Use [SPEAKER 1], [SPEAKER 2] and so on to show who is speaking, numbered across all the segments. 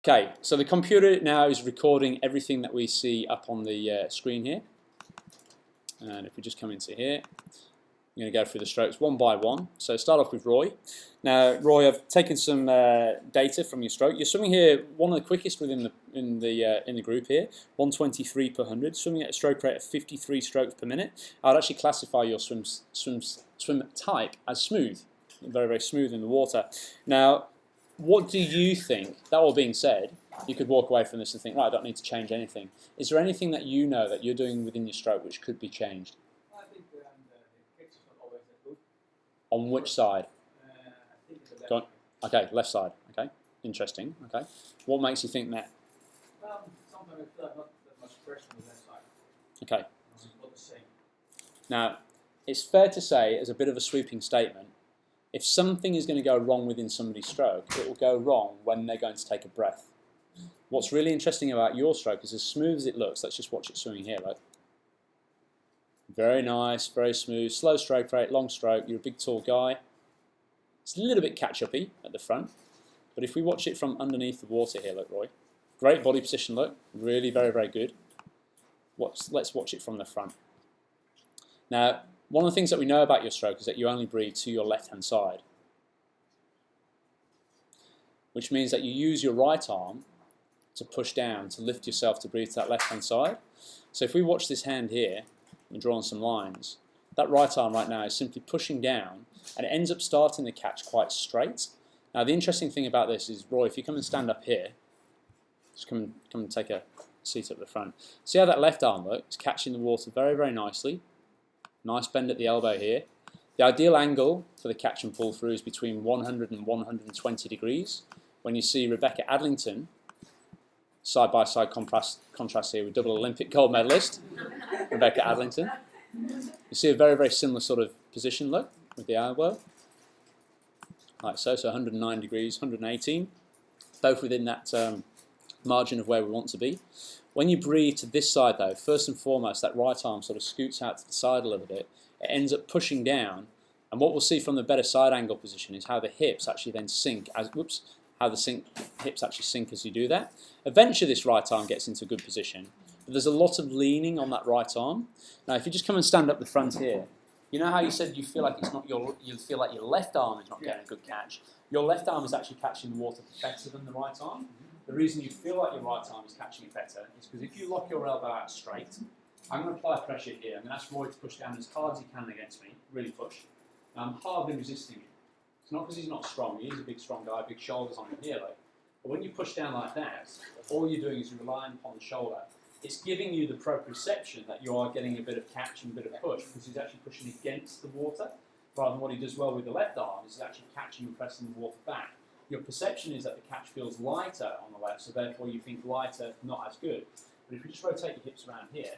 [SPEAKER 1] Okay, so the computer now is recording everything that we see up on the screen here. And if we just come into here, I'm going to go through the strokes one by one. So start off with Roy. Now, Roy, I've taken some data from your stroke. You're swimming here one of the quickest within the group here, 123 per 100, swimming at a stroke rate of 53 strokes per minute. I'd actually classify your swim type as smooth, very, very smooth in the water. Now, what do you think, that all being said, you could walk away from this and think, right, I don't need to change anything. Is there anything that you know that you're doing within your stroke which could be changed?
[SPEAKER 2] I think the kicks is not always that good.
[SPEAKER 1] On which side?
[SPEAKER 2] I think it's a
[SPEAKER 1] Go on.
[SPEAKER 2] left.
[SPEAKER 1] Okay, left side. Okay, interesting. Okay, what makes you think that?
[SPEAKER 2] Sometimes I feel like not that much pressure on the left side.
[SPEAKER 1] Okay,
[SPEAKER 2] Not the same.
[SPEAKER 1] now it's fair to say, as a bit of a sweeping statement, if something is going to go wrong within somebody's stroke, it will go wrong when they're going to take a breath. What's really interesting about your stroke is, as smooth as it looks, let's just watch it swimming here. Look. Very nice, very smooth, slow stroke rate, long stroke. You're a big, tall guy. It's a little bit catch-uppy at the front, but if we watch it from underneath the water here, look, Roy. Great body position, look. Really very, very good. Let's watch it from the front. Now, one of the things that we know about your stroke is that you only breathe to your left-hand side, which means that you use your right arm to push down, to lift yourself to breathe to that left-hand side. So if we watch this hand here, and draw on some lines, that right arm right now is simply pushing down, and it ends up starting the catch quite straight. Now the interesting thing about this is, Roy, if you come and stand up here, just come and take a seat up the front. See how that left arm, look, is catching the water very, very nicely. Nice bend at the elbow here. The ideal angle for the catch and pull through is between 100 and 120 degrees. When you see Rebecca Adlington, side-by-side contrast here with double Olympic gold medalist, Rebecca Adlington. You see a very, very similar sort of position, look, with the elbow. Like so 109 degrees, 118, both within that margin of where we want to be. When you breathe to this side though, first and foremost, that right arm sort of scoots out to the side a little bit. It ends up pushing down, and what we'll see from the better side angle position is how the hips actually then sink, hips actually sink as you do that. Eventually this right arm gets into a good position, but there's a lot of leaning on that right arm. Now if you just come and stand up the front here, you know how you said you feel like it's not you feel like your left arm is not getting a good catch. Your left arm is actually catching the water better than the right arm. The reason you feel like your right arm is catching it better is because if you lock your elbow out straight, I'm going to apply pressure here. I'm going to ask Roy to push down as hard as he can against me, really push. Now, I'm hardly resisting it. It's not because he's not strong. He is a big, strong guy, big shoulders on him here. Like. But when you push down like that, all you're doing is you're relying upon the shoulder. It's giving you the proprioception that you are getting a bit of catch and a bit of push, because he's actually pushing against the water, rather than what he does well with the left arm is actually catching and pressing the water back. Your perception is that the catch feels lighter on the left, so therefore you think lighter, not as good. But if you just rotate your hips around here,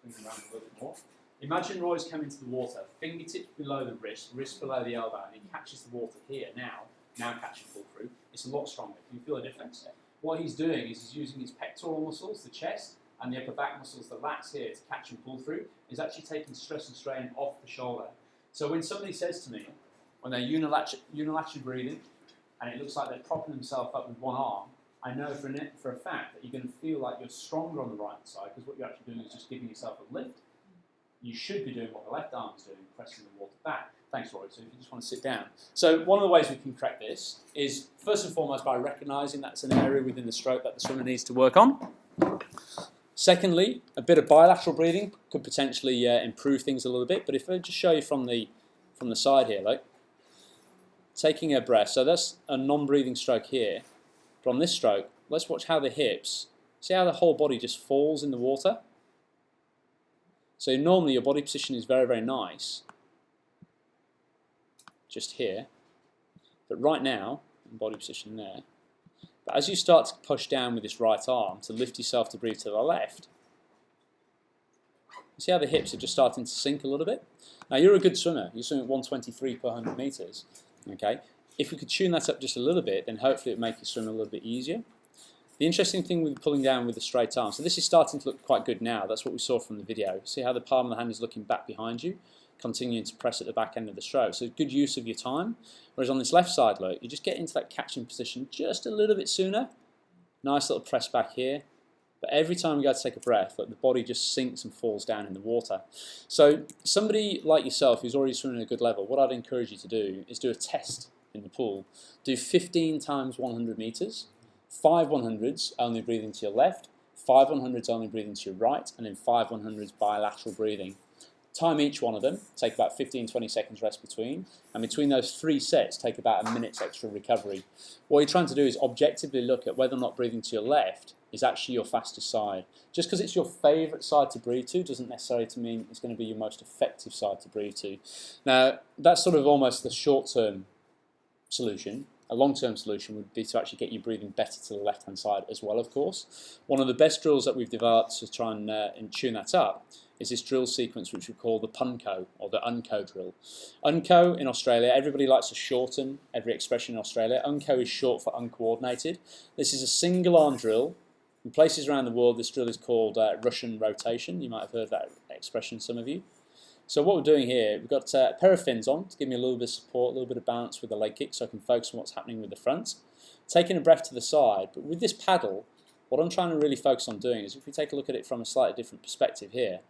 [SPEAKER 1] bring them around a little bit more. Imagine Roy's come into the water, fingertips below the wrist below the elbow, and he catches the water here now catch and pull through. It's a lot stronger. Can you feel a difference? What he's doing is he's using his pectoral muscles, the chest, and the upper back muscles, the lats here, to catch and pull through. He's actually taking stress and strain off the shoulder. So when somebody says to me, when they're unilaterally breathing, and it looks like they're propping themselves up with one arm, I know for a fact that you're going to feel like you're stronger on the right side, because what you're actually doing is just giving yourself a lift. You should be doing what the left arm is doing, pressing the water back. Thanks, Roy. So if you just want to sit down. So one of the ways we can correct this is, first and foremost, by recognising that's an area within the stroke that the swimmer needs to work on. Secondly, a bit of bilateral breathing could potentially improve things a little bit. But if I just show you from the side here, like taking a breath. So that's a non-breathing stroke here. From this stroke, let's watch how the hips, see how the whole body just falls in the water. So normally your body position is very, very nice, just here, but right now, body position there. But as you start to push down with this right arm to lift yourself to breathe to the left, you see how the hips are just starting to sink a little bit? Now you're a good swimmer, you're swimming at 123 per 100 metres, okay? If we could tune that up just a little bit, then hopefully it would make you swim a little bit easier. The interesting thing with pulling down with the straight arm, so this is starting to look quite good now, that's what we saw from the video. See how the palm of the hand is looking back behind you, continuing to press at the back end of the stroke. So good use of your time. Whereas on this left side, look, you just get into that catching position just a little bit sooner, Nice little press back here. But every time we go to take a breath, the body just sinks and falls down in the water. So somebody like yourself who's already swimming at a good level, what I'd encourage you to do is do a test in the pool. Do 15 times 100 meters, 5 100s only breathing to your left, 5 100s only breathing to your right, and then 5 100s bilateral breathing. Time each one of them, take about 15-20 seconds rest between, and between those 3 sets take about a minute's extra recovery. What you're trying to do is objectively look at whether or not breathing to your left is actually your fastest side. Just because it's your favourite side to breathe to doesn't necessarily mean it's going to be your most effective side to breathe to. Now, that's sort of almost the short-term solution. A long-term solution would be to actually get you breathing better to the left-hand side as well, of course. One of the best drills that we've developed to try and tune that up is this drill sequence which we call the PUNCO, or the UNCO drill. UNCO in Australia, everybody likes to shorten every expression in Australia. UNCO is short for uncoordinated. This is a single arm drill. In places around the world, this drill is called Russian rotation. You might have heard that expression, some of you. So what we're doing here, we've got a pair of fins on to give me a little bit of support, a little bit of balance with the leg kick so I can focus on what's happening with the front. Taking a breath to the side, but with this paddle, what I'm trying to really focus on doing is, if we take a look at it from a slightly different perspective here,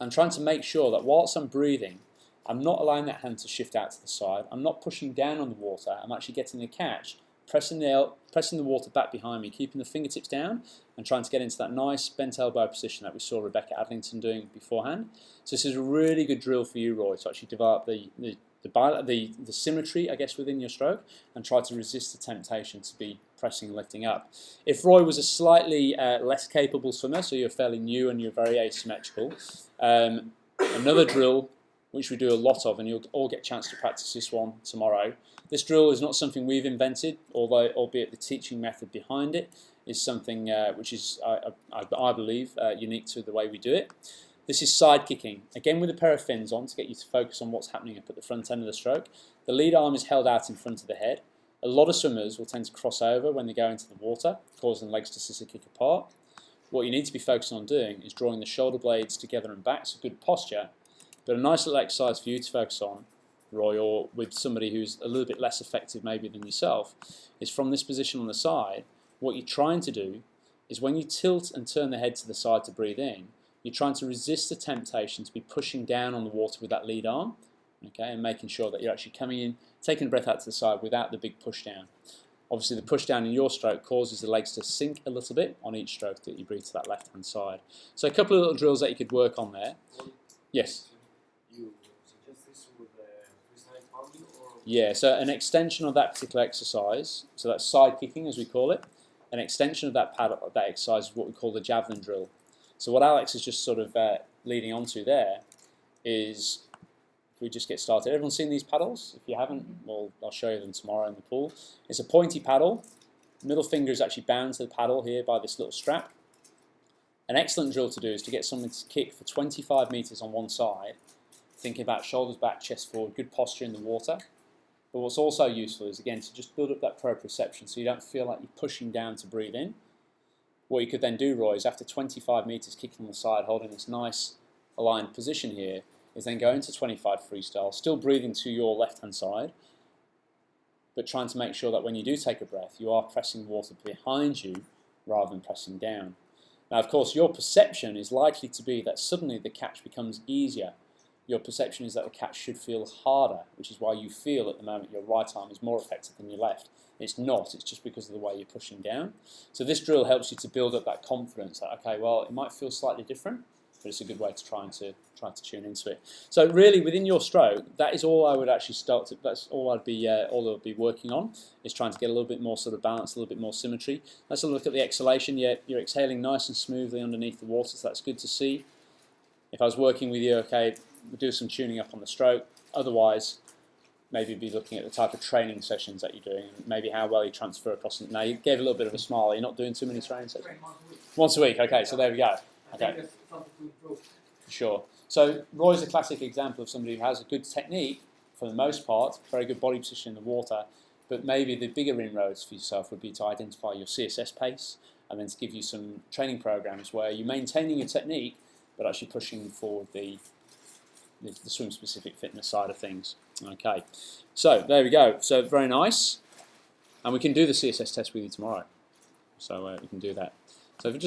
[SPEAKER 1] I'm trying to make sure that whilst I'm breathing, I'm not allowing that hand to shift out to the side, I'm not pushing down on the water, I'm actually getting the catch, pressing the water back behind me, keeping the fingertips down and trying to get into that nice bent elbow position that we saw Rebecca Adlington doing beforehand. So this is a really good drill for you, Roy, to actually develop the symmetry, I guess, within your stroke and try to resist the temptation to be pressing and lifting up. If Roy was a slightly less capable swimmer, so you're fairly new and you're very asymmetrical, another drill which we do a lot of, and you'll all get a chance to practice this one tomorrow. This drill is not something we've invented, although albeit the teaching method behind it is something which is, I believe, unique to the way we do it. This is side kicking, again with a pair of fins on to get you to focus on what's happening up at the front end of the stroke. The lead arm is held out in front of the head. A lot of swimmers will tend to cross over when they go into the water, causing legs to scissor kick apart. What you need to be focusing on doing is drawing the shoulder blades together and back, so good posture. But a nice little exercise for you to focus on, Roy, or with somebody who's a little bit less effective maybe than yourself, is from this position on the side, what you're trying to do is when you tilt and turn the head to the side to breathe in, you're trying to resist the temptation to be pushing down on the water with that lead arm, okay, and making sure that you're actually coming in, taking a breath out to the side without the big push down. Obviously the push down in your stroke causes the legs to sink a little bit on each stroke that you breathe to that left hand side. So a couple of little drills that you could work on there. Yes?
[SPEAKER 3] You suggest this with freestyle pounding, or?
[SPEAKER 1] Yeah, so an extension of that particular exercise, so that's side kicking as we call it, an extension of that exercise is what we call the javelin drill. So what Alex is just sort of leading on to there is, if we just get started, everyone's seen these paddles? If you haven't, well, I'll show you them tomorrow in the pool. It's a pointy paddle. Middle finger is actually bound to the paddle here by this little strap. An excellent drill to do is to get someone to kick for 25 meters on one side, thinking about shoulders back, chest forward, good posture in the water. But what's also useful is, again, to just build up that proprioception so you don't feel like you're pushing down to breathe in. What you could then do, Roy, is after 25 meters kicking on the side, holding this nice aligned position here, is then go into 25 freestyle, still breathing to your left-hand side, but trying to make sure that when you do take a breath, you are pressing water behind you rather than pressing down. Now, of course, your perception is likely to be that suddenly the catch becomes easier. Your perception is that the catch should feel harder, which is why you feel at the moment your right arm is more effective than your left. It's not, it's just because of the way you're pushing down. So this drill helps you to build up that confidence that, okay, well, it might feel slightly different, but it's a good way to try to tune into it. So really, within your stroke, that is all I would actually start to, that's all I'd be working on, is trying to get a little bit more sort of balance, a little bit more symmetry. Let's have a look at the exhalation. You're exhaling nice and smoothly underneath the water, so that's good to see. If I was working with you, okay, we'll do some tuning up on the stroke. Otherwise, maybe be looking at the type of training sessions that you're doing, and maybe how well you transfer across. Now, you gave a little bit of a smile. You're not doing too many training sessions? Once a week, okay, so there we go. Okay. Sure. So Roy's a classic example of somebody who has a good technique, for the most part, very good body position in the water, but maybe the bigger inroads for yourself would be to identify your CSS pace, and then to give you some training programs where you're maintaining your technique, but actually pushing forward the swim-specific fitness side of things. Okay, so there we go. So very nice, and we can do the CSS test with you tomorrow. So you can do that. So if you just